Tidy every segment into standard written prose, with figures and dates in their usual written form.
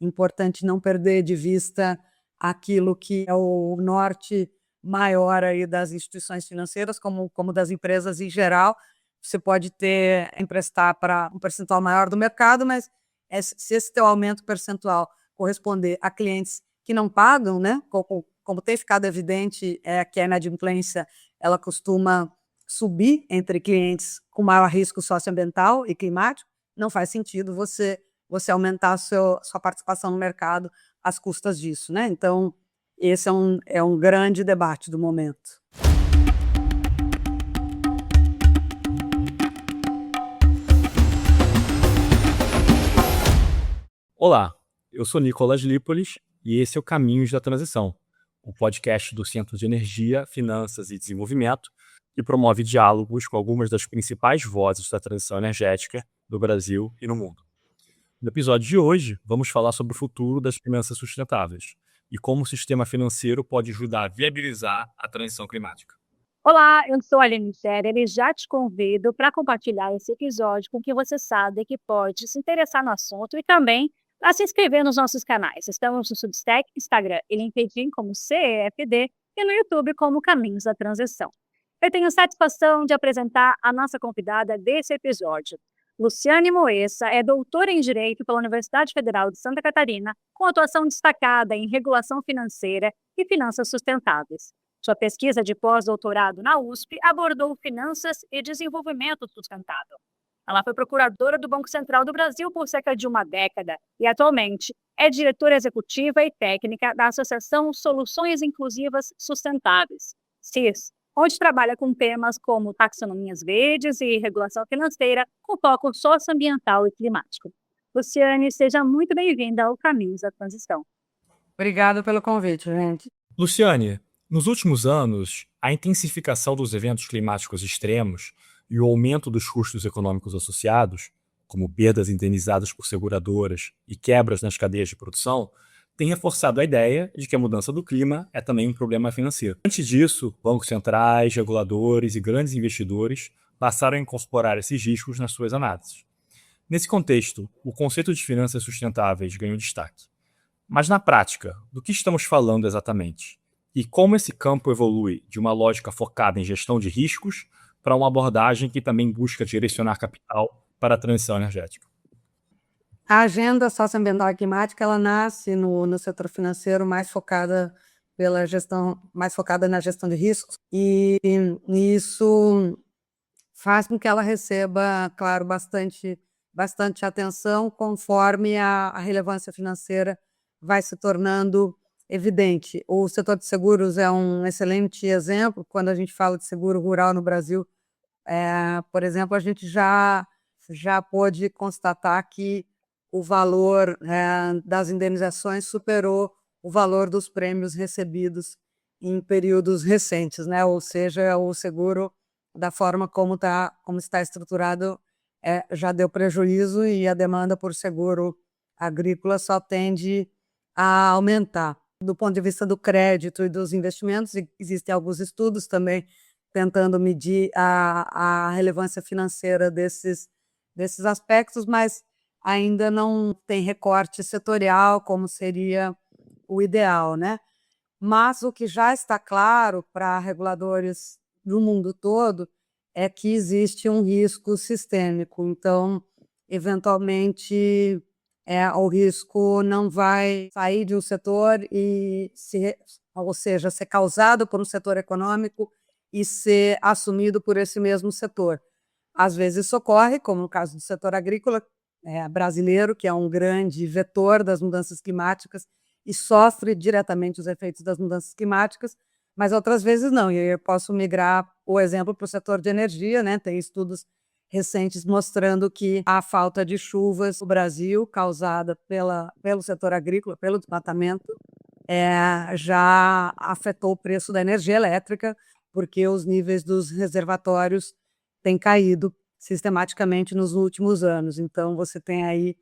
importante não perder de vista aquilo que é o norte maior aí das instituições financeiras, como das empresas em geral. Você pode emprestar para um percentual maior do mercado, mas se esse teu aumento percentual corresponder a clientes que não pagam, né? Como tem ficado evidente, que a inadimplência ela costuma subir entre clientes com maior risco socioambiental e climático, não faz sentido você aumentar a sua participação no mercado às custas disso, né? Então, esse é um grande debate do momento. Olá, eu sou Nicolas Lípolis e esse é o Caminhos da Transição, o podcast do Centro de Energia, Finanças e Desenvolvimento, que promove diálogos com algumas das principais vozes da transição energética do Brasil e no mundo. No episódio de hoje, vamos falar sobre o futuro das finanças sustentáveis e como o sistema financeiro pode ajudar a viabilizar a transição climática. Olá, eu sou a Aline Scherer e já te convido para compartilhar esse episódio com quem você sabe que pode se interessar no assunto e também a se inscrever nos nossos canais. Estamos no Substack, Instagram e LinkedIn como CEFD e no YouTube como Caminhos da Transição. Eu tenho a satisfação de apresentar a nossa convidada desse episódio. Luciane Moessa é doutora em Direito pela Universidade Federal de Santa Catarina, com atuação destacada em regulação financeira e finanças sustentáveis. Sua pesquisa de pós-doutorado na USP abordou finanças e desenvolvimento sustentável. Ela foi procuradora do Banco Central do Brasil por cerca de uma década e, atualmente, é diretora executiva e técnica da Associação Soluções Inclusivas Sustentáveis, CIS, onde trabalha com temas como taxonomias verdes e regulação financeira com foco socioambiental e climático. Luciane, seja muito bem-vinda ao Caminhos da Transição. Obrigada pelo convite, gente. Luciane, nos últimos anos, a intensificação dos eventos climáticos extremos e o aumento dos custos econômicos associados, como perdas indenizadas por seguradoras e quebras nas cadeias de produção, tem reforçado a ideia de que a mudança do clima é também um problema financeiro. Antes disso, bancos centrais, reguladores e grandes investidores passaram a incorporar esses riscos nas suas análises. Nesse contexto, o conceito de finanças sustentáveis ganhou destaque. Mas na prática, do que estamos falando exatamente? E como esse campo evolui de uma lógica focada em gestão de riscos para uma abordagem que também busca direcionar capital para a transição energética? A agenda socioambiental e climática ela nasce no setor financeiro mais focada na gestão de riscos, e isso faz com que ela receba, claro, bastante atenção conforme a relevância financeira vai se tornando evidente. O setor de seguros é um excelente exemplo. Quando a gente fala de seguro rural no Brasil, por exemplo, a gente já pôde constatar que o valor das indenizações superou o valor dos prêmios recebidos em períodos recentes, né? Ou seja, o seguro, da forma como está estruturado, já deu prejuízo e a demanda por seguro agrícola só tende a aumentar. Do ponto de vista do crédito e dos investimentos, existem alguns estudos também tentando medir a relevância financeira desses aspectos, mas ainda não tem recorte setorial como seria o ideal, né? Mas o que já está claro para reguladores do mundo todo é que existe um risco sistêmico. Então, eventualmente, o risco não vai sair de um setor ou seja, ser causado por um setor econômico e ser assumido por esse mesmo setor. Às vezes isso ocorre, como no caso do setor agrícola brasileiro, que é um grande vetor das mudanças climáticas e sofre diretamente os efeitos das mudanças climáticas, mas outras vezes não. E eu posso migrar o exemplo para o setor de energia, né? Tem estudos recentes mostrando que a falta de chuvas no Brasil, causada pelo setor agrícola, pelo desmatamento, já afetou o preço da energia elétrica, porque os níveis dos reservatórios têm caído sistematicamente nos últimos anos. Então, você tem aí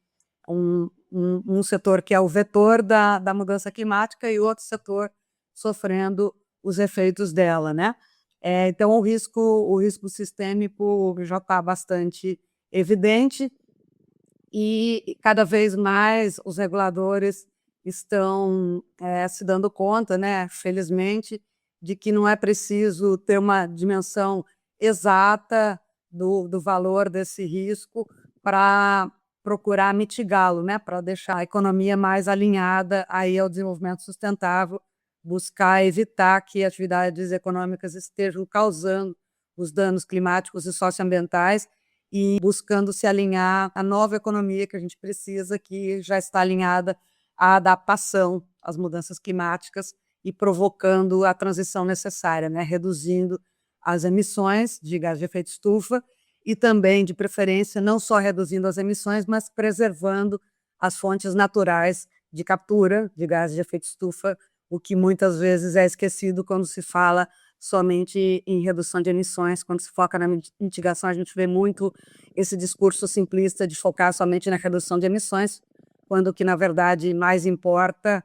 um setor que é o vetor da mudança climática e outro setor sofrendo os efeitos dela, né? Então, o risco sistêmico já está bastante evidente E cada vez mais os reguladores estão se dando conta, né, felizmente, de que não é preciso ter uma dimensão exata do valor desse risco para procurar mitigá-lo, né, para deixar a economia mais alinhada aí ao desenvolvimento sustentável, buscar evitar que atividades econômicas estejam causando os danos climáticos e socioambientais e buscando se alinhar à nova economia que a gente precisa, que já está alinhada à adaptação às mudanças climáticas e provocando a transição necessária, né? Reduzindo as emissões de gás de efeito estufa e também, de preferência, não só reduzindo as emissões, mas preservando as fontes naturais de captura de gás de efeito estufa, o que muitas vezes é esquecido quando se fala somente em redução de emissões. Quando se foca na mitigação, a gente vê muito esse discurso simplista de focar somente na redução de emissões, quando o que, na verdade, mais importa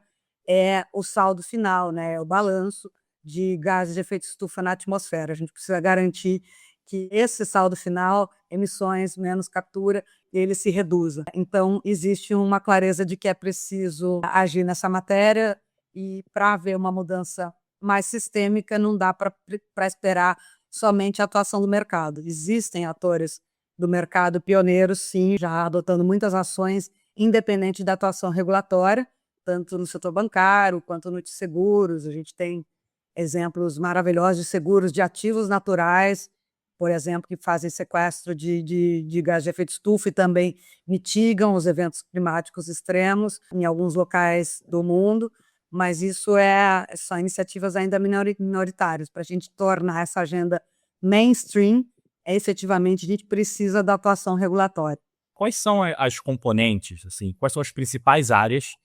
é o saldo final, né? É o balanço de gases de efeito estufa na atmosfera. A gente precisa garantir que esse saldo final, emissões menos captura, ele se reduza. Então, existe uma clareza de que é preciso agir nessa matéria e, para haver uma mudança mais sistêmica, não dá para esperar somente a atuação do mercado. Existem atores do mercado pioneiros, sim, já adotando muitas ações, independente da atuação regulatória, tanto no setor bancário quanto no de seguros. A gente tem exemplos maravilhosos de seguros de ativos naturais, por exemplo, que fazem sequestro de gás de efeito estufa e também mitigam os eventos climáticos extremos em alguns locais do mundo, mas isso são iniciativas ainda minoritárias. Para a gente tornar essa agenda mainstream, efetivamente a gente precisa da atuação regulatória. Quais são as componentes, assim, quais são as principais áreas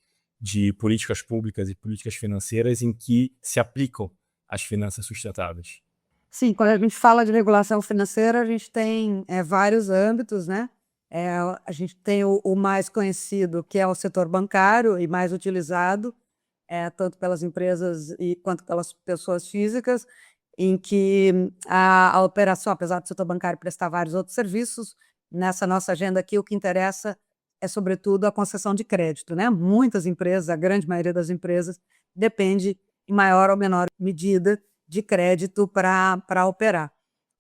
de políticas públicas e políticas financeiras em que se aplicam as finanças sustentáveis? Sim, quando a gente fala de regulação financeira, a gente tem vários âmbitos, né? A gente tem o mais conhecido, que é o setor bancário e mais utilizado, tanto pelas empresas quanto pelas pessoas físicas, em que a operação, apesar do setor bancário prestar vários outros serviços, nessa nossa agenda aqui o que interessa é, sobretudo, a concessão de crédito, né? Muitas empresas, a grande maioria das empresas, depende, em maior ou menor medida, de crédito para operar.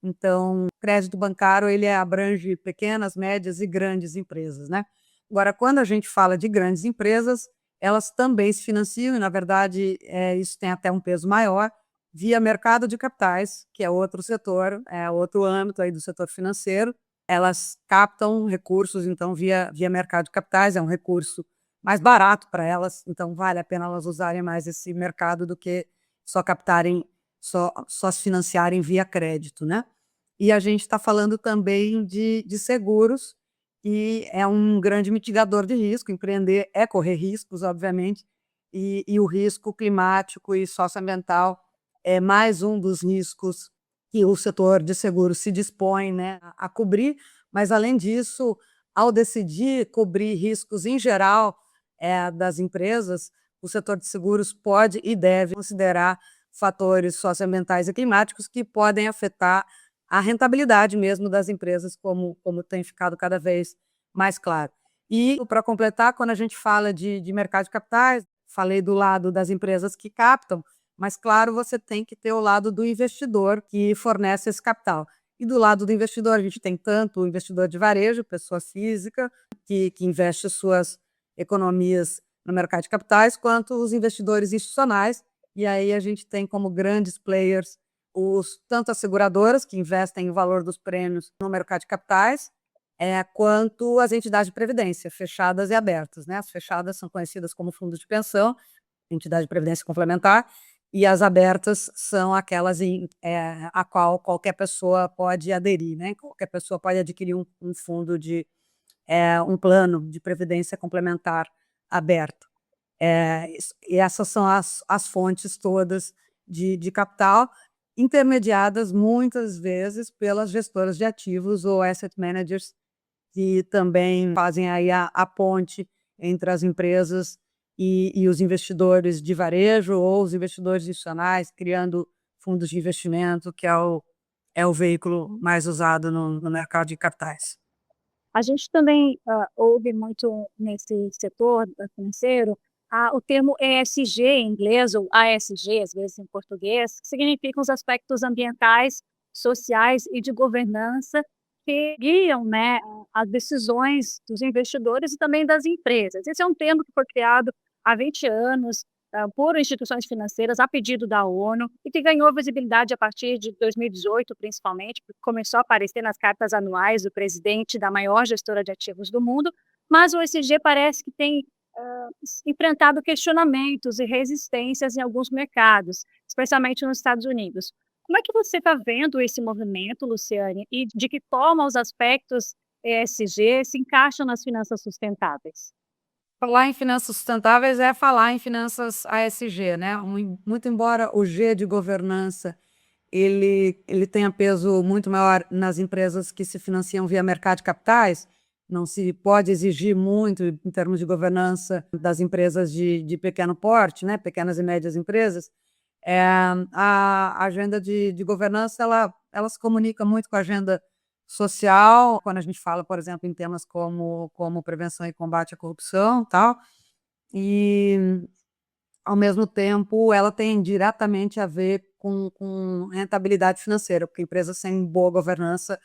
Então, o crédito bancário ele abrange pequenas, médias e grandes empresas, né? Agora, quando a gente fala de grandes empresas, elas também se financiam, e, na verdade, isso tem até um peso maior, via mercado de capitais, que é outro setor, é outro âmbito aí do setor financeiro. Elas captam recursos, então, via mercado de capitais, é um recurso mais barato para elas, então vale a pena elas usarem mais esse mercado do que só captarem, só se financiarem via crédito, né? E a gente está falando também de seguros, e é um grande mitigador de risco. Empreender é correr riscos, obviamente, e o risco climático e socioambiental é mais um dos riscos que o setor de seguros se dispõe, né, a cobrir, mas, além disso, ao decidir cobrir riscos em geral das empresas, o setor de seguros pode e deve considerar fatores socioambientais e climáticos que podem afetar a rentabilidade mesmo das empresas, como tem ficado cada vez mais claro. E, para completar, quando a gente fala de mercado de capitais, falei do lado das empresas que captam, mas, claro, você tem que ter o lado do investidor que fornece esse capital. E do lado do investidor, a gente tem tanto o investidor de varejo, pessoa física, que investe suas economias no mercado de capitais, quanto os investidores institucionais. E aí a gente tem como grandes players tanto as seguradoras, que investem o valor dos prêmios no mercado de capitais, quanto as entidades de previdência, fechadas e abertas, né? As fechadas são conhecidas como fundos de pensão, entidade de previdência complementar, e as abertas são aquelas a qual qualquer pessoa pode aderir, né? Qualquer pessoa pode adquirir um fundo um plano de previdência complementar aberto. E essas são as fontes todas de capital, intermediadas muitas vezes pelas gestoras de ativos ou asset managers, que também fazem aí a ponte entre as empresas e os investidores de varejo ou os investidores institucionais, criando fundos de investimento, que é o veículo mais usado no mercado de capitais. A gente também ouve muito nesse setor financeiro o termo ESG em inglês, ou ASG, às vezes em português, que significam os aspectos ambientais, sociais e de governança que guiam, né, as decisões dos investidores e também das empresas. Esse é um termo que foi criado há 20 anos por instituições financeiras a pedido da ONU e que ganhou visibilidade a partir de 2018, principalmente, porque começou a aparecer nas cartas anuais do presidente da maior gestora de ativos do mundo, mas o ESG parece que tem enfrentado questionamentos e resistências em alguns mercados, especialmente nos Estados Unidos. Como é que você está vendo esse movimento, Luciane, e de que forma os aspectos ESG se encaixam nas finanças sustentáveis? Falar em finanças sustentáveis é falar em finanças ASG, né? Muito embora o G de governança ele tenha peso muito maior nas empresas que se financiam via mercado de capitais, não se pode exigir muito em termos de governança das empresas de pequeno porte, né? Pequenas e médias empresas. A agenda de governança ela se comunica muito com a agenda social, quando a gente fala, por exemplo, em temas como prevenção e combate à corrupção, tal, e ao mesmo tempo ela tem diretamente a ver com rentabilidade financeira, porque empresas sem boa governança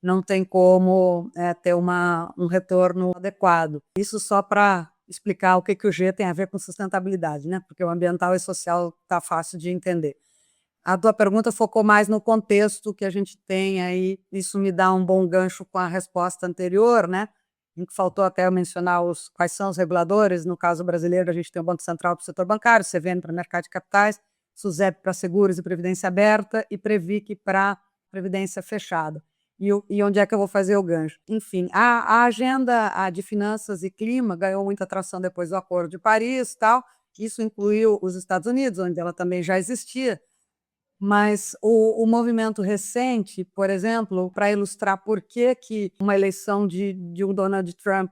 não tem como ter um retorno adequado. Isso só para explicar o que o G tem a ver com sustentabilidade, né? Porque o ambiental e social está fácil de entender. A tua pergunta focou mais no contexto que a gente tem aí, isso me dá um bom gancho com a resposta anterior, né, em que faltou até eu mencionar quais são os reguladores. No caso brasileiro, a gente tem o Banco Central para o setor bancário, CVM para mercado de capitais, SUSEP para seguros e previdência aberta e Previc para previdência fechada. E onde é que eu vou fazer o gancho? Enfim, a agenda de finanças e clima ganhou muita atração depois do Acordo de Paris, tal. Isso incluiu os Estados Unidos, onde ela também já existia, mas o movimento recente, por exemplo, para ilustrar por que uma eleição de um Donald Trump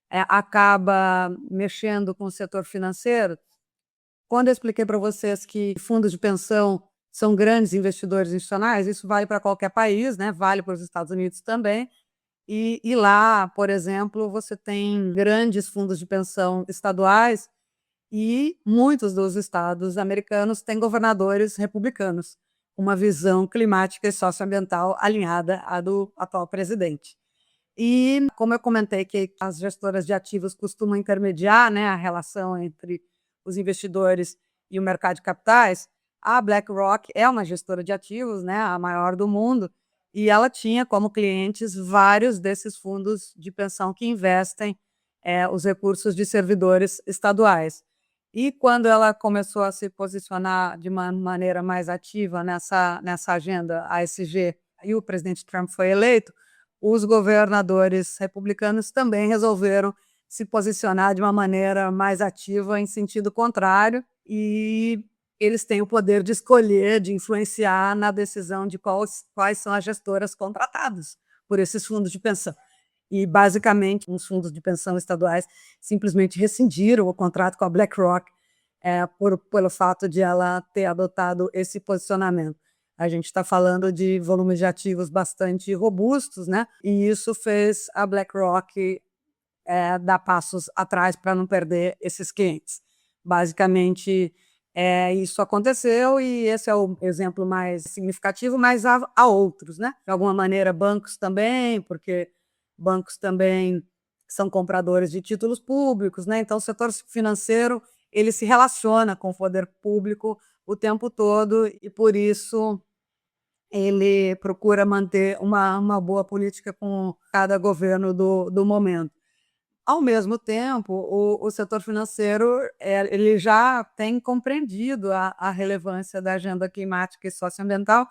acaba mexendo com o setor financeiro, quando eu expliquei para vocês que fundos de pensão são grandes investidores institucionais, isso vale para qualquer país, né? Vale para os Estados Unidos também. E lá, por exemplo, você tem grandes fundos de pensão estaduais e muitos dos estados americanos têm governadores republicanos, uma visão climática e socioambiental alinhada à do atual presidente. E, como eu comentei que as gestoras de ativos costumam intermediar, né, a relação entre os investidores e o mercado de capitais, a BlackRock é uma gestora de ativos, né, a maior do mundo, e ela tinha como clientes vários desses fundos de pensão que investem os recursos de servidores estaduais. E quando ela começou a se posicionar de uma maneira mais ativa nessa agenda ASG e o presidente Trump foi eleito, os governadores republicanos também resolveram se posicionar de uma maneira mais ativa em sentido contrário, e eles têm o poder de escolher, de influenciar na decisão de quais são as gestoras contratadas por esses fundos de pensão. E, basicamente, os fundos de pensão estaduais simplesmente rescindiram o contrato com a BlackRock pelo fato de ela ter adotado esse posicionamento. A gente está falando de volumes de ativos bastante robustos, né? E isso fez a BlackRock dar passos atrás para não perder esses clientes. Basicamente, isso aconteceu e esse é o exemplo mais significativo, mas há outros, né? De alguma maneira, bancos também, porque bancos também são compradores de títulos públicos, né? Então, o setor financeiro ele se relaciona com o poder público o tempo todo e, por isso, ele procura manter uma boa política com cada governo do momento. Ao mesmo tempo, o setor financeiro ele já tem compreendido a relevância da agenda climática e socioambiental.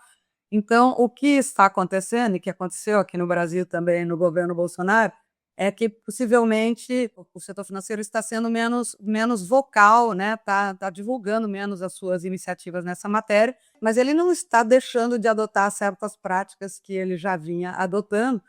Então, o que está acontecendo, e que aconteceu aqui no Brasil também no governo Bolsonaro, é que possivelmente o setor financeiro está sendo menos vocal, né? Tá divulgando menos as suas iniciativas nessa matéria, mas ele não está deixando de adotar certas práticas que ele já vinha adotando,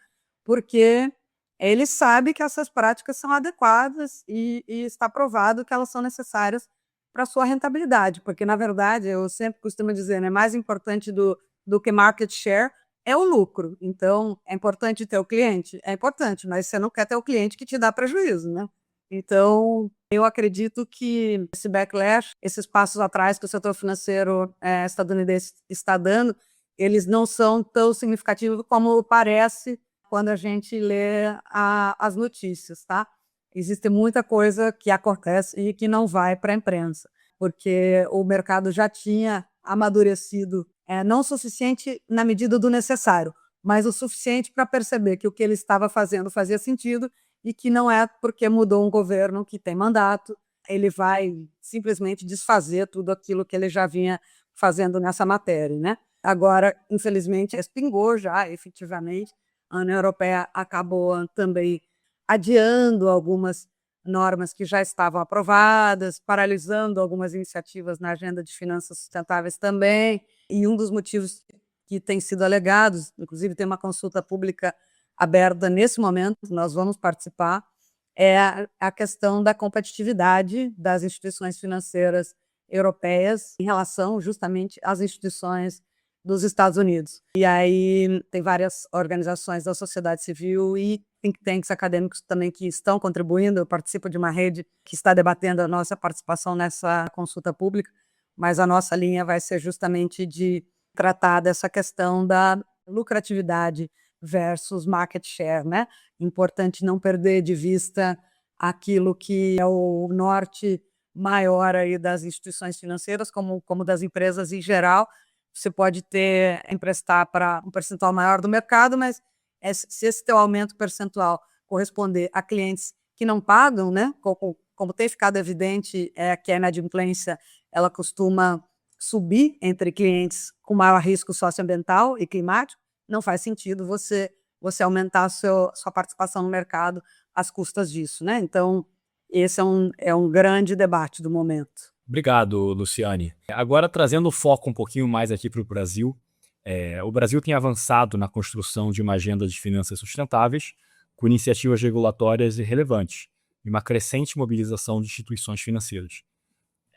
porque ele sabe que essas práticas são adequadas e está provado que elas são necessárias para a sua rentabilidade, porque, na verdade, eu sempre costumo dizer, né, mais importante do que market share é o lucro. Então, é importante ter o cliente? É importante, mas você não quer ter o cliente que te dá prejuízo, né? Então, eu acredito que esse backlash, esses passos atrás que o setor financeiro estadunidense está dando, eles não são tão significativos como parece quando a gente lê as notícias, tá? Existe muita coisa que acontece e que não vai para a imprensa, porque o mercado já tinha amadurecido, não o suficiente na medida do necessário, mas o suficiente para perceber que o que ele estava fazendo fazia sentido e que não é porque mudou um governo que tem mandato, ele vai simplesmente desfazer tudo aquilo que ele já vinha fazendo nessa matéria, né? Agora, infelizmente, respingou já, efetivamente. A União Europeia acabou também adiando algumas normas que já estavam aprovadas, paralisando algumas iniciativas na agenda de finanças sustentáveis também. E um dos motivos que tem sido alegados, inclusive tem uma consulta pública aberta nesse momento, nós vamos participar, é a questão da competitividade das instituições financeiras europeias em relação justamente às instituições dos Estados Unidos. E aí tem várias organizações da sociedade civil e think tanks acadêmicos também que estão contribuindo. Eu participo de uma rede que está debatendo a nossa participação nessa consulta pública, mas a nossa linha vai ser justamente de tratar dessa questão da lucratividade versus market share, né? Importante não perder de vista aquilo que é o norte maior aí das instituições financeiras, como das empresas em geral. Você pode emprestar para um percentual maior do mercado, mas se esse teu aumento percentual corresponder a clientes que não pagam, né? Como tem ficado evidente, que a inadimplência ela costuma subir entre clientes com maior risco socioambiental e climático, não faz sentido você aumentar a sua participação no mercado às custas disso, né? Então, esse é um grande debate do momento. Obrigado, Luciane. Agora, trazendo o foco um pouquinho mais aqui para o Brasil, o Brasil tem avançado na construção de uma agenda de finanças sustentáveis, com iniciativas regulatórias relevantes e uma crescente mobilização de instituições financeiras.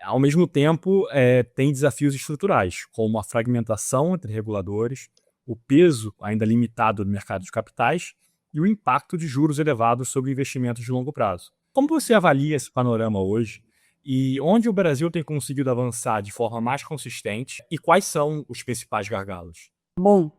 Ao mesmo tempo, tem desafios estruturais, como a fragmentação entre reguladores, o peso ainda limitado do mercado de capitais e o impacto de juros elevados sobre investimentos de longo prazo. Como você avalia esse panorama hoje e onde o Brasil tem conseguido avançar de forma mais consistente e quais são os principais gargalos? Bom,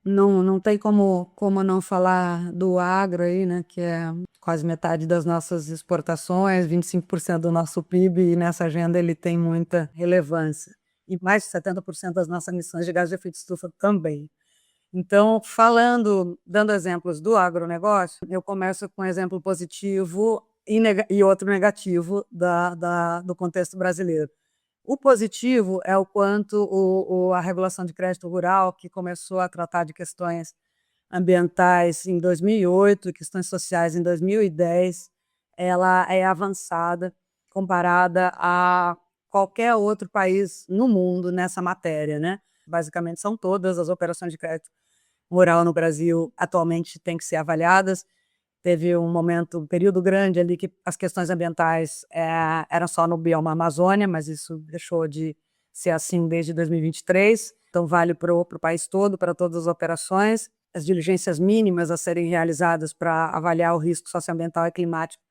não tem como não falar do agro aí, né, que é quase metade das nossas exportações, 25% do nosso PIB, e nessa agenda ele tem muita relevância. E mais de 70% das nossas emissões de gás de efeito estufa também. Então, dando exemplos do agronegócio, eu começo com um exemplo positivo e outro negativo do contexto brasileiro. O positivo é o quanto a regulação de crédito rural, que começou a tratar de questões ambientais em 2008 e questões sociais em 2010, ela é avançada comparada a qualquer outro país no mundo nessa matéria, né? Basicamente, são todas as operações de crédito rural no Brasil atualmente têm que ser avaliadas. Teve um período grande ali que as questões ambientais eram só no bioma Amazônia, mas isso deixou de ser assim desde 2023. Então, vale para o país todo, para todas as operações. As diligências mínimas a serem realizadas para avaliar o risco socioambiental e climático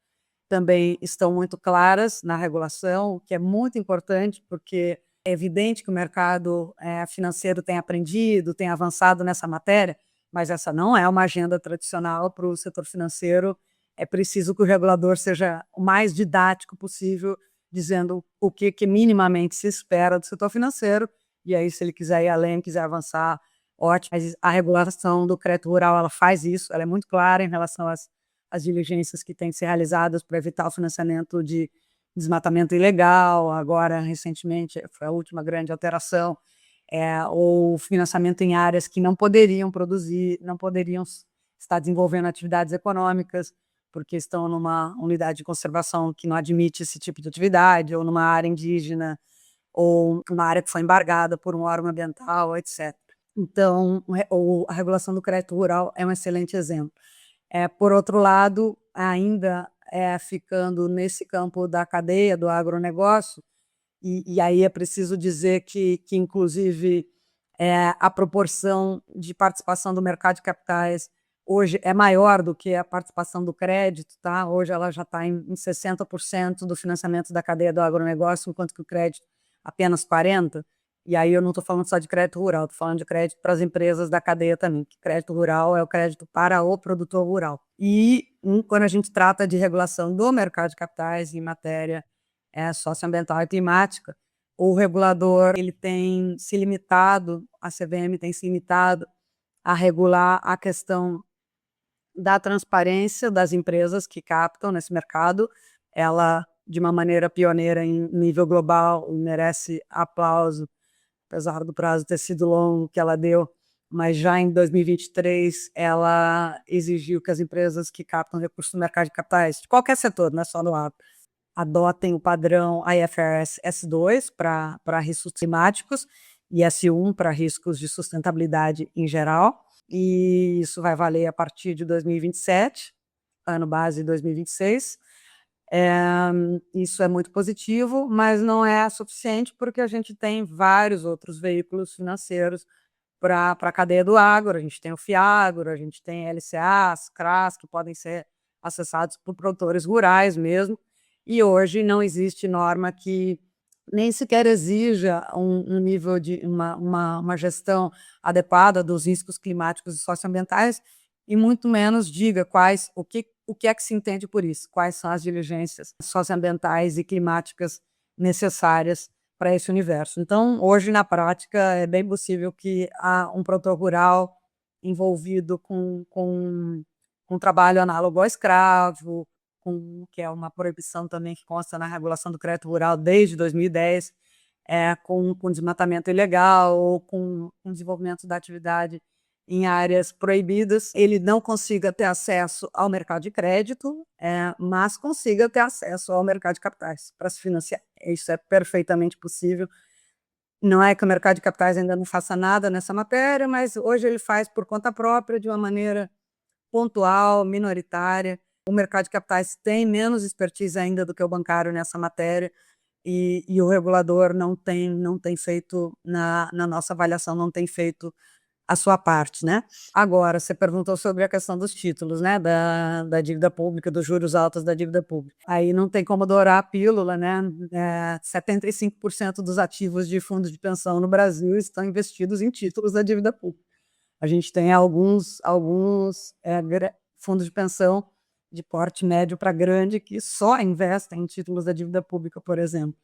também estão muito claras na regulação, o que é muito importante, porque é evidente que o mercado financeiro tem aprendido, tem avançado nessa matéria, mas essa não é uma agenda tradicional para o setor financeiro. É preciso que o regulador seja o mais didático possível, dizendo o que minimamente se espera do setor financeiro, e aí, se ele quiser ir além, quiser avançar, ótimo. Mas a regulação do crédito rural ela faz isso, ela é muito clara em relação às diligências que têm que ser realizadas para evitar o financiamento de desmatamento ilegal. Agora, recentemente, foi a última grande alteração, ou financiamento em áreas que não poderiam produzir, não poderiam estar desenvolvendo atividades econômicas, porque estão numa unidade de conservação que não admite esse tipo de atividade, ou numa área indígena, ou uma área que foi embargada por um órgão ambiental, etc. Então, a regulação do crédito rural é um excelente exemplo. Por outro lado, ainda ficando nesse campo da cadeia do agronegócio, e aí é preciso dizer que inclusive, A proporção de participação do mercado de capitais hoje é maior do que a participação do crédito, tá? Hoje ela já está em 60% do financiamento da cadeia do agronegócio, enquanto que o crédito apenas 40%. E aí eu não estou falando só de crédito rural, estou falando de crédito para as empresas da cadeia também, que crédito rural é o crédito para o produtor rural. E quando a gente trata de regulação do mercado de capitais em matéria socioambiental e climática, o regulador ele tem se limitado, a CVM tem se limitado a regular a questão da transparência das empresas que captam nesse mercado. Ela, de uma maneira pioneira em nível global, merece aplauso, apesar do prazo ter sido longo que ela deu, mas já em 2023 ela exigiu que as empresas que captam recursos do mercado de capitais, de qualquer setor, não é só do agro, adotem o padrão IFRS S2 para riscos climáticos e S1 para riscos de sustentabilidade em geral, e isso vai valer a partir de 2027, ano base 2026. Isso é muito positivo, mas não é suficiente porque a gente tem vários outros veículos financeiros para a cadeia do agro. A gente tem o FIAGRO, a gente tem LCAs, CRAs, que podem ser acessados por produtores rurais mesmo, e hoje não existe norma que nem sequer exija um nível de uma gestão adequada dos riscos climáticos e socioambientais, e muito menos diga o que é que se entende por isso, quais são as diligências socioambientais e climáticas necessárias para esse universo. Então, hoje, na prática, é bem possível que um produtor rural envolvido com trabalho análogo ao escravo, que é uma proibição também que consta na regulação do crédito rural desde 2010, com desmatamento ilegal ou com desenvolvimento da atividade em áreas proibidas, ele não consiga ter acesso ao mercado de crédito, mas consiga ter acesso ao mercado de capitais para se financiar. Isso é perfeitamente possível. Não é que o mercado de capitais ainda não faça nada nessa matéria, mas hoje ele faz por conta própria, de uma maneira pontual, minoritária. O mercado de capitais tem menos expertise ainda do que o bancário nessa matéria, e o regulador não tem feito, na nossa avaliação, não tem feito a sua parte, né? Agora, você perguntou sobre a questão dos títulos, né? Da dívida pública, dos juros altos da dívida pública. Aí não tem como dourar a pílula, né? 75% dos ativos de fundos de pensão no Brasil estão investidos em títulos da dívida pública. A gente tem alguns fundos de pensão de porte médio para grande que só investem em títulos da dívida pública, por exemplo.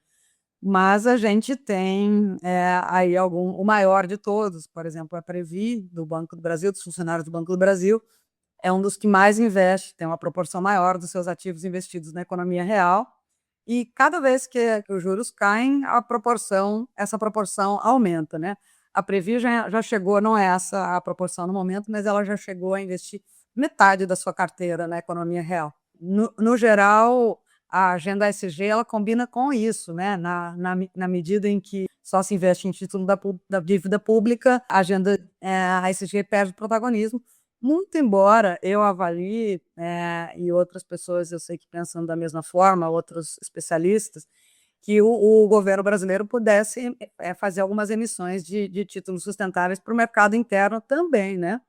Mas a gente tem aí o maior de todos, por exemplo, a Previ, do Banco do Brasil, dos funcionários do Banco do Brasil, é um dos que mais investe, tem uma proporção maior dos seus ativos investidos na economia real, e cada vez que os juros caem, essa proporção aumenta, né? A Previ já chegou, não é essa a proporção no momento, mas ela já chegou a investir metade da sua carteira na economia real. No geral, a agenda ESG ela combina com isso, né? Na medida em que só se investe em título da dívida pública, a agenda a ESG perde protagonismo, muito embora eu avalie, e outras pessoas eu sei que pensam da mesma forma, outros especialistas, que o governo brasileiro pudesse fazer algumas emissões de títulos sustentáveis para o mercado interno também, né?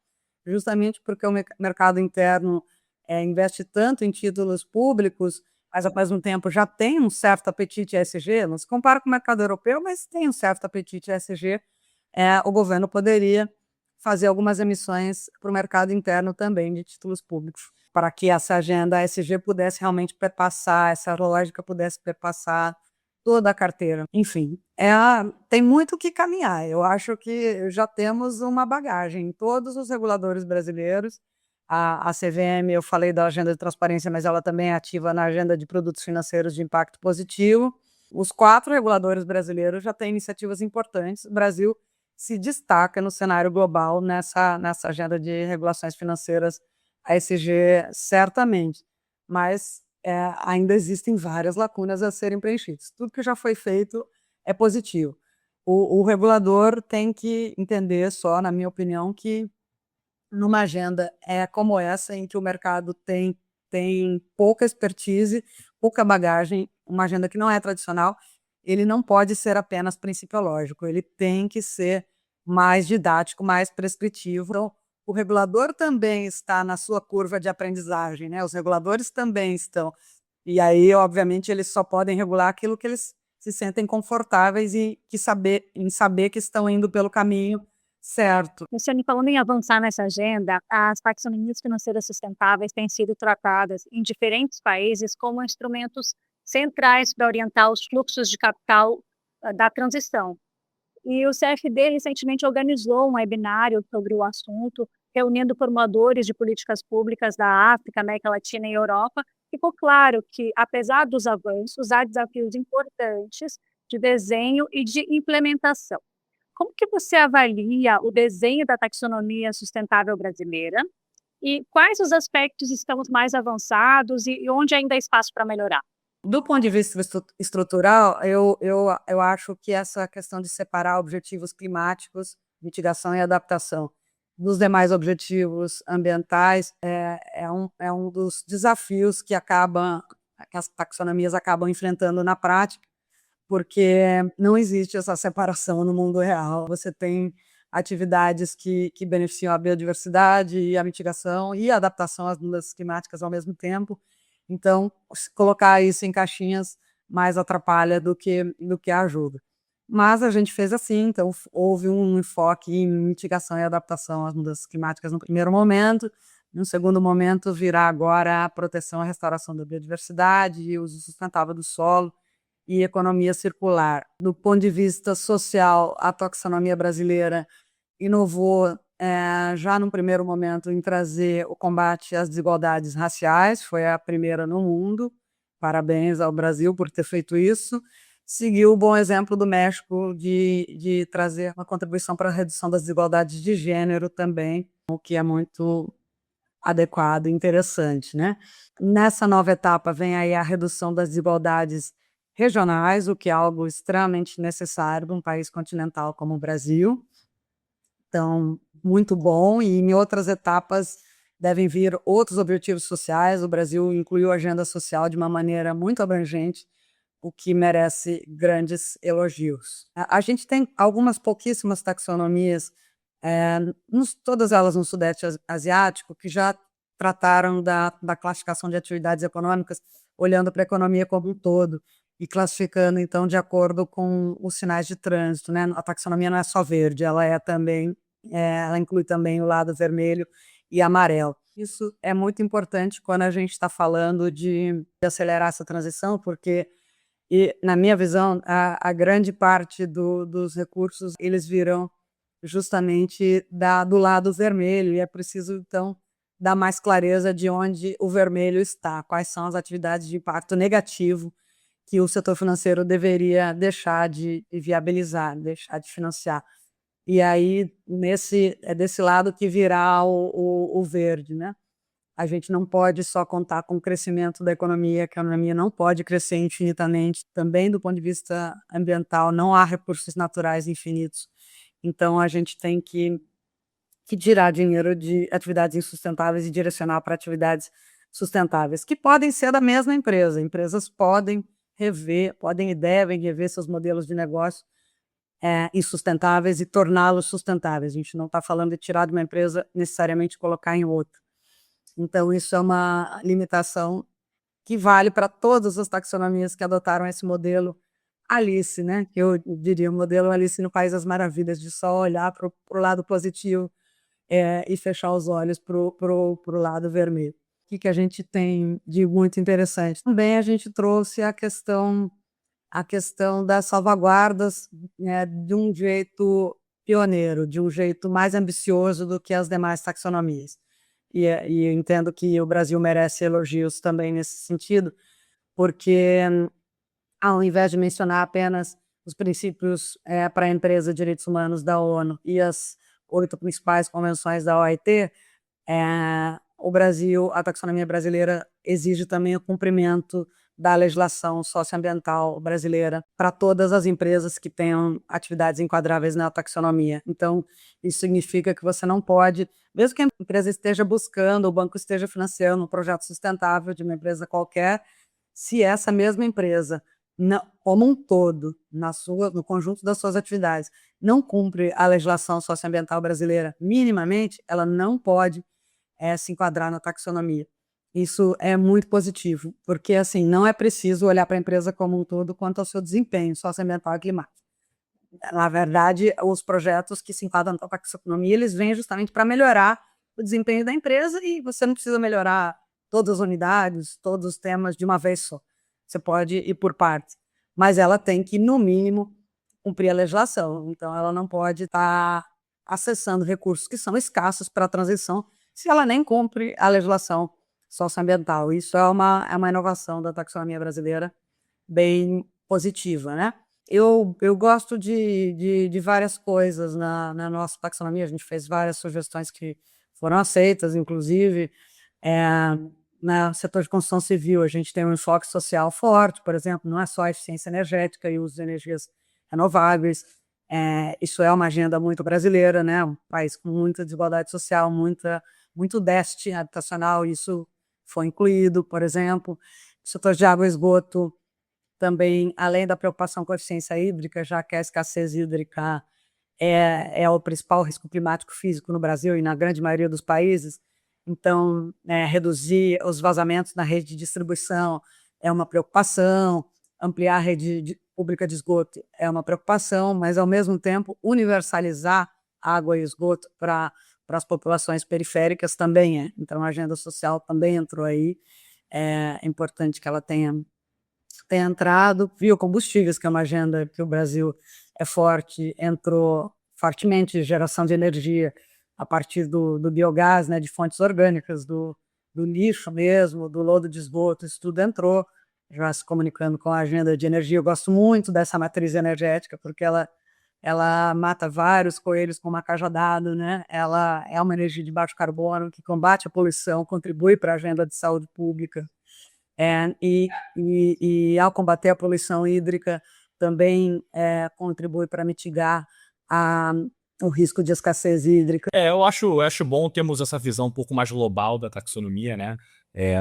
Justamente porque o mercado interno investe tanto em títulos públicos, mas ao mesmo tempo já tem um certo apetite ESG, não se compara com o mercado europeu, mas tem um certo apetite ESG, o governo poderia fazer algumas emissões para o mercado interno também de títulos públicos, para que essa agenda ESG pudesse realmente perpassar, essa lógica pudesse perpassar toda a carteira. Enfim, tem muito o que caminhar. Eu acho que já temos uma bagagem em todos os reguladores brasileiros. A CVM, eu falei da agenda de transparência, mas ela também é ativa na agenda de produtos financeiros de impacto positivo. Os 4 reguladores brasileiros já têm iniciativas importantes. O Brasil se destaca no cenário global nessa agenda de regulações financeiras ESG, certamente, mas ainda existem várias lacunas a serem preenchidas. Tudo que já foi feito é positivo. O regulador tem que entender só, na minha opinião, que numa agenda como essa, em que o mercado tem pouca expertise, pouca bagagem, uma agenda que não é tradicional, ele não pode ser apenas principiológico, ele tem que ser mais didático, mais prescritivo. Então, o regulador também está na sua curva de aprendizagem, né? Os reguladores também estão. E aí, obviamente, eles só podem regular aquilo que eles se sentem confortáveis em saber que estão indo pelo caminho certo. Luciane, falando em avançar nessa agenda, as taxonomias financeiras sustentáveis têm sido tratadas em diferentes países como instrumentos centrais para orientar os fluxos de capital da transição. E o CFD recentemente organizou um webinário sobre o assunto, reunindo formadores de políticas públicas da África, América Latina e Europa. Ficou claro que, apesar dos avanços, há desafios importantes de desenho e de implementação. Como que você avalia o desenho da taxonomia sustentável brasileira e quais os aspectos estão mais avançados e onde ainda há espaço para melhorar? Do ponto de vista estrutural, eu acho que essa questão de separar objetivos climáticos, mitigação e adaptação, dos demais objetivos ambientais é um dos desafios que as taxonomias acabam enfrentando na prática, porque não existe essa separação no mundo real. Você tem atividades que beneficiam a biodiversidade e a mitigação e a adaptação às mudanças climáticas ao mesmo tempo. Então, colocar isso em caixinhas mais atrapalha do que ajuda. Mas a gente fez assim, então houve um enfoque em mitigação e adaptação às mudanças climáticas no primeiro momento. No segundo momento, virá agora a proteção e restauração da biodiversidade e uso sustentável do solo e economia circular. Do ponto de vista social, a taxonomia brasileira inovou já no primeiro momento em trazer o combate às desigualdades raciais, foi a primeira no mundo, parabéns ao Brasil por ter feito isso. Seguiu o bom exemplo do México de trazer uma contribuição para a redução das desigualdades de gênero também, o que é muito adequado e interessante, né? Nessa nova etapa vem aí a redução das desigualdades regionais, o que é algo extremamente necessário para um país continental como o Brasil. Então, muito bom. E em outras etapas devem vir outros objetivos sociais. O Brasil incluiu a agenda social de uma maneira muito abrangente, o que merece grandes elogios. A gente tem algumas pouquíssimas taxonomias, todas elas no Sudeste Asiático, que já trataram da classificação de atividades econômicas, olhando para a economia como um todo e classificando, então, de acordo com os sinais de trânsito, né? A taxonomia não é só verde, ela inclui também o lado vermelho e amarelo. Isso é muito importante quando a gente está falando de acelerar essa transição, porque, na minha visão, a grande parte dos recursos, eles virão justamente do lado vermelho, e é preciso, então, dar mais clareza de onde o vermelho está, quais são as atividades de impacto negativo que o setor financeiro deveria deixar de viabilizar, deixar de financiar. E aí, é desse lado que virá o verde, né? A gente não pode só contar com o crescimento da economia, que a economia não pode crescer infinitamente. Também, do ponto de vista ambiental, não há recursos naturais infinitos. Então, a gente tem que tirar dinheiro de atividades insustentáveis e direcionar para atividades sustentáveis, que podem ser da mesma empresa. Empresas podem podem e devem rever seus modelos de negócio insustentáveis e torná-los sustentáveis. A gente não está falando de tirar de uma empresa necessariamente colocar em outra. Então, isso é uma limitação que vale para todas as taxonomias que adotaram esse modelo Alice, né? Que eu diria o modelo Alice no País das Maravilhas, de só olhar para o lado positivo e fechar os olhos para o lado vermelho. O que a gente tem de muito interessante? Também a gente trouxe a questão das salvaguardas, de um jeito pioneiro, de um jeito mais ambicioso do que as demais taxonomias. E eu entendo que o Brasil merece elogios também nesse sentido, porque ao invés de mencionar apenas os princípios para a empresa de direitos humanos da ONU e as 8 principais convenções da OIT, a taxonomia brasileira exige também o cumprimento da legislação socioambiental brasileira para todas as empresas que tenham atividades enquadráveis na taxonomia. Então, isso significa que você não pode, mesmo que a empresa esteja buscando, o banco esteja financiando um projeto sustentável de uma empresa qualquer, se essa mesma empresa como um todo, no conjunto das suas atividades, não cumpre a legislação socioambiental brasileira minimamente, ela não pode se enquadrar na taxonomia. Isso é muito positivo, porque assim, não é preciso olhar para a empresa como um todo quanto ao seu desempenho socioambiental e climático. Na verdade, os projetos que se enquadram na taxonomia, eles vêm justamente para melhorar o desempenho da empresa, e você não precisa melhorar todas as unidades, todos os temas de uma vez só. Você pode ir por partes, mas ela tem que, no mínimo, cumprir a legislação. Então, ela não pode estar acessando recursos que são escassos para a transição se ela nem cumpre a legislação socioambiental. Isso é uma inovação da taxonomia brasileira bem positiva, né? Eu gosto de várias coisas na nossa taxonomia. A gente fez várias sugestões que foram aceitas, inclusive no setor de construção civil. A gente tem um enfoque social forte, por exemplo, não é só a eficiência energética e o uso de energias renováveis. Isso é uma agenda muito brasileira, né? Um país com muita desigualdade social, muito déficit habitacional, isso foi incluído, por exemplo. O setor de água e esgoto também, além da preocupação com a eficiência hídrica, já que a escassez hídrica é o principal risco climático físico no Brasil e na grande maioria dos países. Então, reduzir os vazamentos na rede de distribuição é uma preocupação, ampliar a rede pública de esgoto é uma preocupação, mas, ao mesmo tempo, universalizar água e esgoto para as populações periféricas também é. Então, a agenda social também entrou aí. É importante que ela tenha entrado. Biocombustíveis, que é uma agenda que o Brasil é forte, entrou fortemente. Geração de energia a partir do biogás, né, de fontes orgânicas, do lixo mesmo, do lodo de esgoto, isso tudo entrou, já se comunicando com a agenda de energia. Eu gosto muito dessa matriz energética, porque ela mata vários coelhos com uma cajadada, né? Ela é uma energia de baixo carbono que combate a poluição, contribui para a agenda de saúde pública. E ao combater a poluição hídrica, também contribui para mitigar o risco de escassez hídrica. Eu acho bom termos essa visão um pouco mais global da taxonomia, né?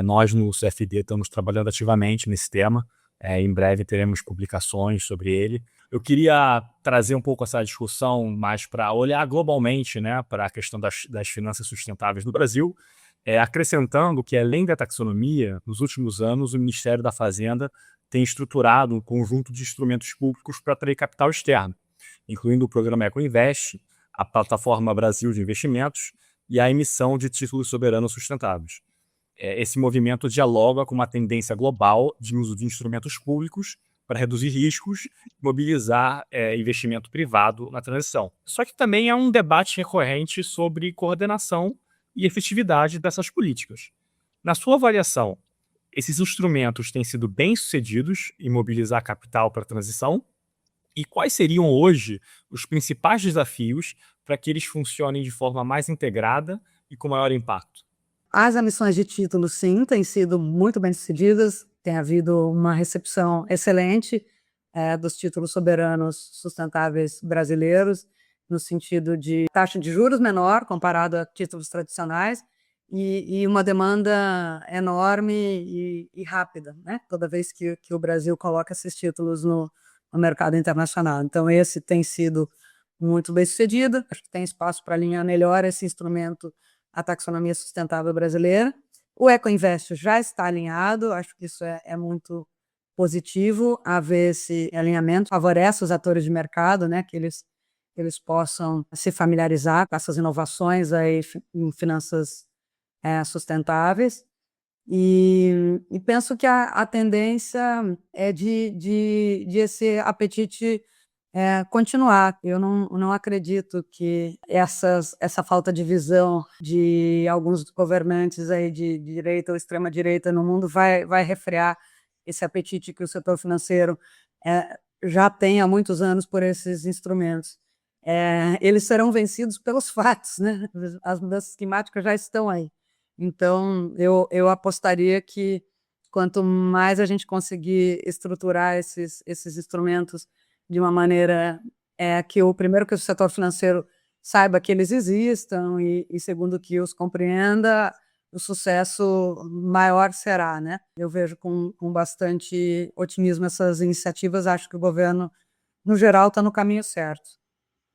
Nós no CFD estamos trabalhando ativamente nesse tema. Em breve teremos publicações sobre ele. Eu queria trazer um pouco essa discussão mais para olhar globalmente, né, para a questão das finanças sustentáveis no Brasil, acrescentando que, além da taxonomia, nos últimos anos o Ministério da Fazenda tem estruturado um conjunto de instrumentos públicos para atrair capital externo, incluindo o programa Ecoinvest, a plataforma Brasil de Investimentos e a emissão de títulos soberanos sustentáveis. Esse movimento dialoga com uma tendência global de uso de instrumentos públicos para reduzir riscos e mobilizar investimento privado na transição. Só que também há um debate recorrente sobre coordenação e efetividade dessas políticas. Na sua avaliação, esses instrumentos têm sido bem-sucedidos em mobilizar capital para a transição? E quais seriam hoje os principais desafios para que eles funcionem de forma mais integrada e com maior impacto? As emissões de títulos, sim, têm sido muito bem-sucedidas. Tem havido uma recepção excelente dos títulos soberanos sustentáveis brasileiros, no sentido de taxa de juros menor comparado a títulos tradicionais e uma demanda enorme e rápida, né? Toda vez que o Brasil coloca esses títulos no mercado internacional. Então, esse tem sido muito bem-sucedido. Acho que tem espaço para alinhar melhor esse instrumento à taxonomia sustentável brasileira. O Ecoinvest já está alinhado, acho que isso é muito positivo, haver esse alinhamento, favorece os atores de mercado, né, que eles possam se familiarizar com essas inovações aí em finanças sustentáveis. E penso que a tendência é de esse apetite continuar. Eu não acredito que essa falta de visão de alguns governantes aí de direita ou extrema-direita no mundo vai refrear esse apetite que o setor financeiro já tem há muitos anos por esses instrumentos. Eles serão vencidos pelos fatos, né? As mudanças climáticas já estão aí. Então, eu apostaria que quanto mais a gente conseguir estruturar esses instrumentos de uma maneira que o setor financeiro saiba que eles existam e segundo, que os compreenda, o sucesso maior será, né? Eu vejo com bastante otimismo essas iniciativas, acho que o governo, no geral, está no caminho certo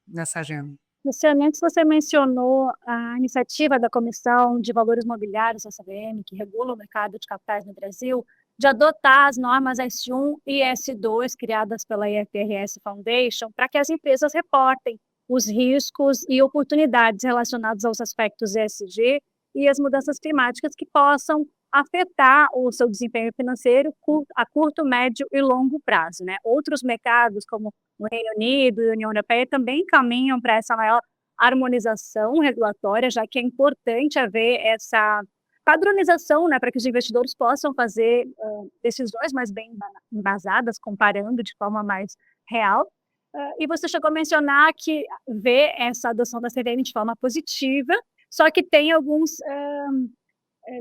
nessa agenda. Luciane, antes você mencionou a iniciativa da Comissão de Valores Mobiliários, a CVM, que regula o mercado de capitais no Brasil, de adotar as normas S1 e S2 criadas pela IFRS Foundation para que as empresas reportem os riscos e oportunidades relacionados aos aspectos ESG e as mudanças climáticas que possam afetar o seu desempenho financeiro a curto, médio e longo prazo, né? Outros mercados, como no Reino Unido e a União Europeia, também caminham para essa maior harmonização regulatória, já que é importante haver essa padronização, né, para que os investidores possam fazer decisões mais bem embasadas, comparando de forma mais real. E você chegou a mencionar que vê essa adoção da CVM de forma positiva, só que tem alguns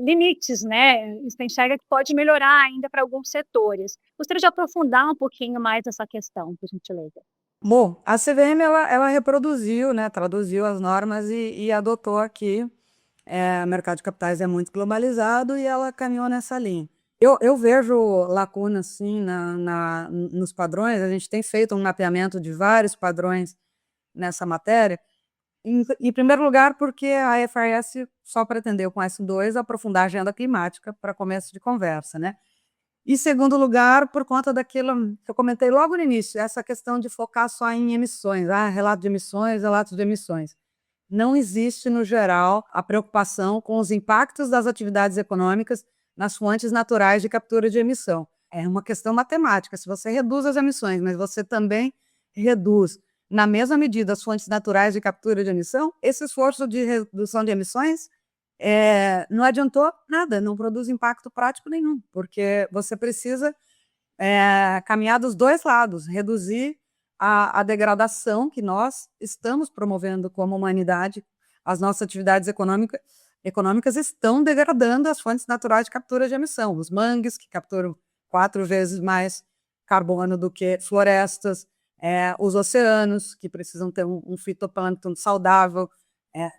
limites, né? Você enxerga que pode melhorar ainda para alguns setores. Gostaria de aprofundar um pouquinho mais essa questão, por gentileza. Bom, a CVM ela reproduziu, né, traduziu as normas e adotou aqui. O mercado de capitais é muito globalizado e ela caminhou nessa linha. Eu vejo lacunas, sim, nos padrões. A gente tem feito um mapeamento de vários padrões nessa matéria. Em primeiro lugar, porque a IFRS só pretendeu, com S2, aprofundar a agenda climática para começo de conversa, né? E, segundo lugar, por conta daquilo que eu comentei logo no início, essa questão de focar só em emissões, relato de emissões, relatos de emissões. Não existe, no geral, a preocupação com os impactos das atividades econômicas nas fontes naturais de captura de emissão. É uma questão matemática. Se você reduz as emissões, mas você também reduz, na mesma medida, as fontes naturais de captura de emissão, esse esforço de redução de emissões não adiantou nada, não produz impacto prático nenhum, porque você precisa caminhar dos dois lados, reduzir a degradação que nós estamos promovendo como humanidade. As nossas atividades econômicas estão degradando as fontes naturais de captura de emissão. Os mangues, que capturam 4 vezes mais carbono do que florestas, os oceanos, que precisam ter um fitoplâncton saudável,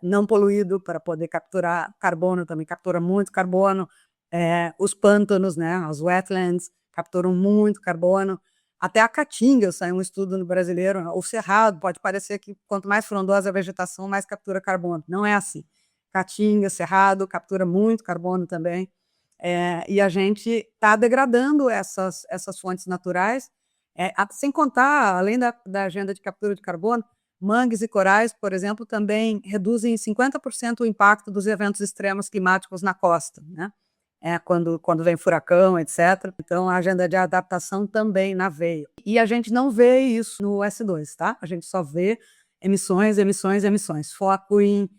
não poluído, para poder capturar carbono, também captura muito carbono. Os pântanos, né, as wetlands, capturam muito carbono. Até a caatinga, saiu um estudo no brasileiro, o cerrado, pode parecer que quanto mais frondosa a vegetação, mais captura carbono. Não é assim. Caatinga, cerrado, captura muito carbono também. E a gente está degradando essas fontes naturais, sem contar, além da agenda de captura de carbono, mangues e corais, por exemplo, também reduzem em 50% o impacto dos eventos extremos climáticos na costa, né? Quando vem furacão, etc. Então, a agenda de adaptação também na veia. E a gente não vê isso no S2, tá? A gente só vê emissões, emissões, emissões. Foco em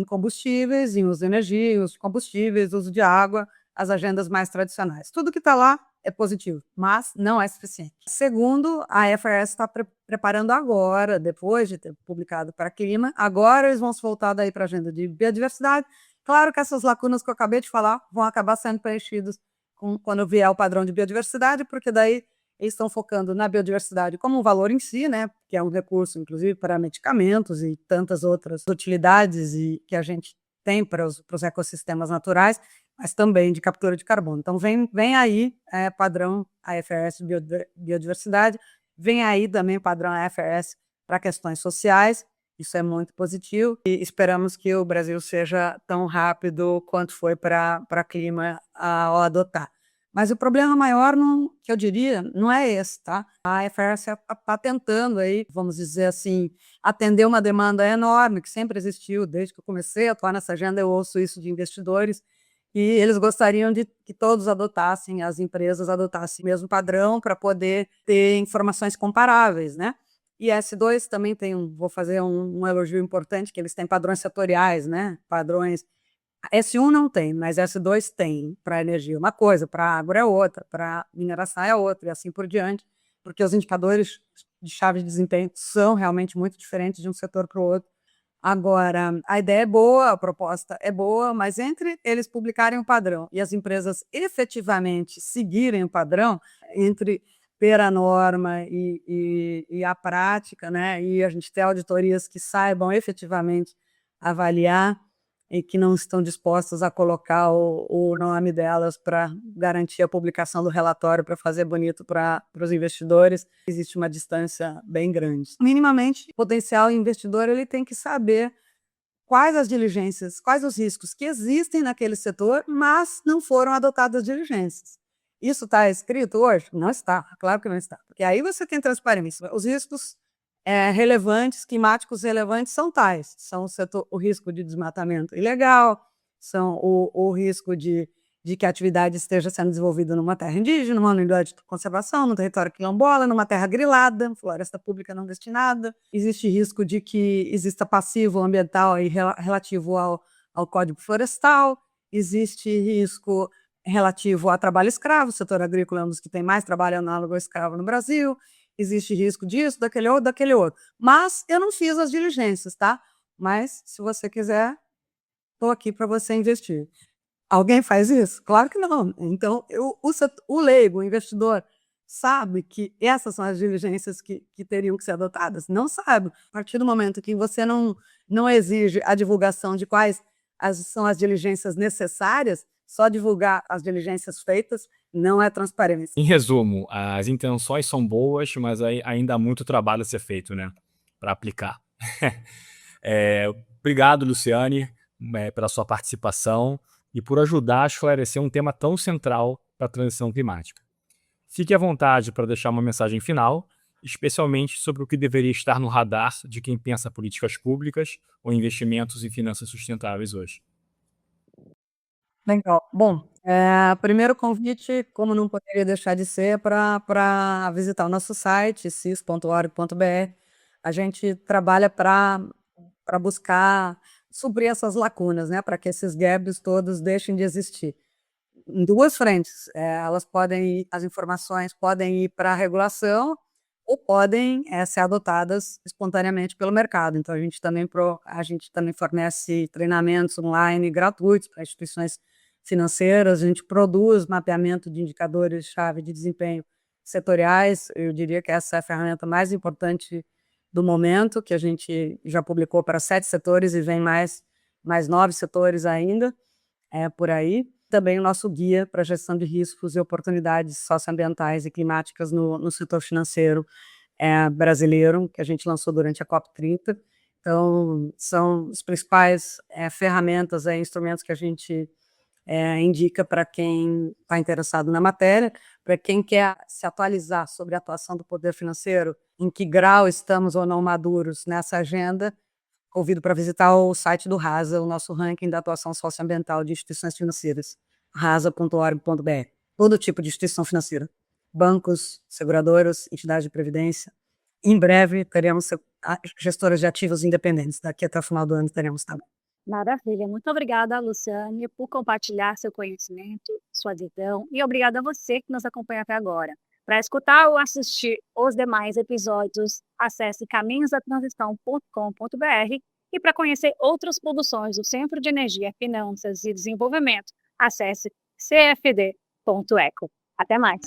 combustíveis, em uso de energia, em uso de combustíveis, uso de água, as agendas mais tradicionais. Tudo que está lá é positivo, mas não é suficiente. Segundo, a IFRS está preparando agora, depois de ter publicado para clima, agora eles vão se voltar daí para a agenda de biodiversidade. Claro que essas lacunas que eu acabei de falar vão acabar sendo preenchidas quando vier o padrão de biodiversidade, porque daí eles estão focando na biodiversidade como um valor em si, né, que é um recurso, inclusive, para medicamentos e tantas outras utilidades que a gente tem para os ecossistemas naturais, mas também de captura de carbono. Então, vem aí padrão IFRS biodiversidade, vem aí também padrão IFRS para questões sociais. Isso é muito positivo e esperamos que o Brasil seja tão rápido quanto foi para clima ao adotar. Mas o problema maior, que eu diria, não é esse, tá? A IFRS está tentando aí, vamos dizer assim, atender uma demanda enorme que sempre existiu. Desde que eu comecei a atuar nessa agenda, eu ouço isso de investidores, e eles gostariam de que todos adotassem, as empresas adotassem o mesmo padrão para poder ter informações comparáveis, né? E S2 também vou fazer um elogio importante, que eles têm padrões setoriais, né? Padrões. S1 não tem, mas S2 tem para energia uma coisa, para água é outra, para mineração é outra, e assim por diante, porque os indicadores de chave de desempenho são realmente muito diferentes de um setor para o outro. Agora, a ideia é boa, a proposta é boa, mas entre eles publicarem o padrão e as empresas efetivamente seguirem o padrão, entre ter a norma e a prática, né, e a gente ter auditorias que saibam efetivamente avaliar, e que não estão dispostas a colocar o nome delas para garantir a publicação do relatório, para fazer bonito para os investidores. Existe uma distância bem grande. Minimamente, o potencial investidor ele tem que saber quais as diligências, quais os riscos que existem naquele setor, mas não foram adotadas diligências. Isso está escrito hoje? Não está, claro que não está. Porque aí você tem transparência. Os riscos relevantes, climáticos relevantes são tais. São o risco de desmatamento ilegal, são o risco de que a atividade esteja sendo desenvolvida numa terra indígena, numa unidade de conservação, no território quilombola, numa terra grilada, floresta pública não destinada. Existe risco de que exista passivo ambiental e relativo ao Código Florestal. Existe risco relativo a trabalho escravo, o setor agrícola é um dos que tem mais trabalho análogo ao escravo no Brasil. Existe risco disso, daquele outro. Mas eu não fiz as diligências, tá? Mas, se você quiser, estou aqui para você investir. Alguém faz isso? Claro que não. Então, o leigo, o investidor, sabe que essas são as diligências que teriam que ser adotadas? Não sabe. A partir do momento que você não exige a divulgação de quais são as diligências necessárias, só divulgar as diligências feitas não é transparência. Em resumo, as intenções são boas, mas ainda há muito trabalho a ser feito, né, para aplicar. Obrigado, Luciane, pela sua participação e por ajudar a esclarecer um tema tão central para a transição climática. Fique à vontade para deixar uma mensagem final, especialmente sobre o que deveria estar no radar de quem pensa políticas públicas ou investimentos em finanças sustentáveis hoje. Legal. Bom, primeiro convite, como não poderia deixar de ser, para visitar o nosso site, cis.org.br. A gente trabalha para buscar suprir essas lacunas, né, para que esses gaps todos deixem de existir. Em duas frentes, as informações podem ir para a regulação ou podem ser adotadas espontaneamente pelo mercado. Então, a gente também fornece treinamentos online gratuitos para instituições financeiras, a gente produz mapeamento de indicadores-chave de desempenho setoriais. Eu diria que essa é a ferramenta mais importante do momento, que a gente já publicou para 7 setores e vem mais 9 setores ainda por aí. Também o nosso guia para gestão de riscos e oportunidades socioambientais e climáticas no setor financeiro brasileiro, que a gente lançou durante a COP30. Então, são os principais ferramentas, instrumentos que a gente indica para quem está interessado na matéria, para quem quer se atualizar sobre a atuação do poder financeiro, em que grau estamos ou não maduros nessa agenda. Convido para visitar o site do RASA, o nosso ranking da atuação socioambiental de instituições financeiras, rasa.org.br. Todo tipo de instituição financeira, bancos, seguradoras, entidades de previdência. Em breve, teremos gestoras de ativos independentes. Daqui até o final do ano teremos também. Maravilha. Muito obrigada, Luciane, por compartilhar seu conhecimento, sua visão, e obrigada a você que nos acompanha até agora. Para escutar ou assistir os demais episódios, acesse caminhosdatransição.com.br e para conhecer outras produções do Centro de Energia, Finanças e Desenvolvimento, acesse cfd.eco. Até mais!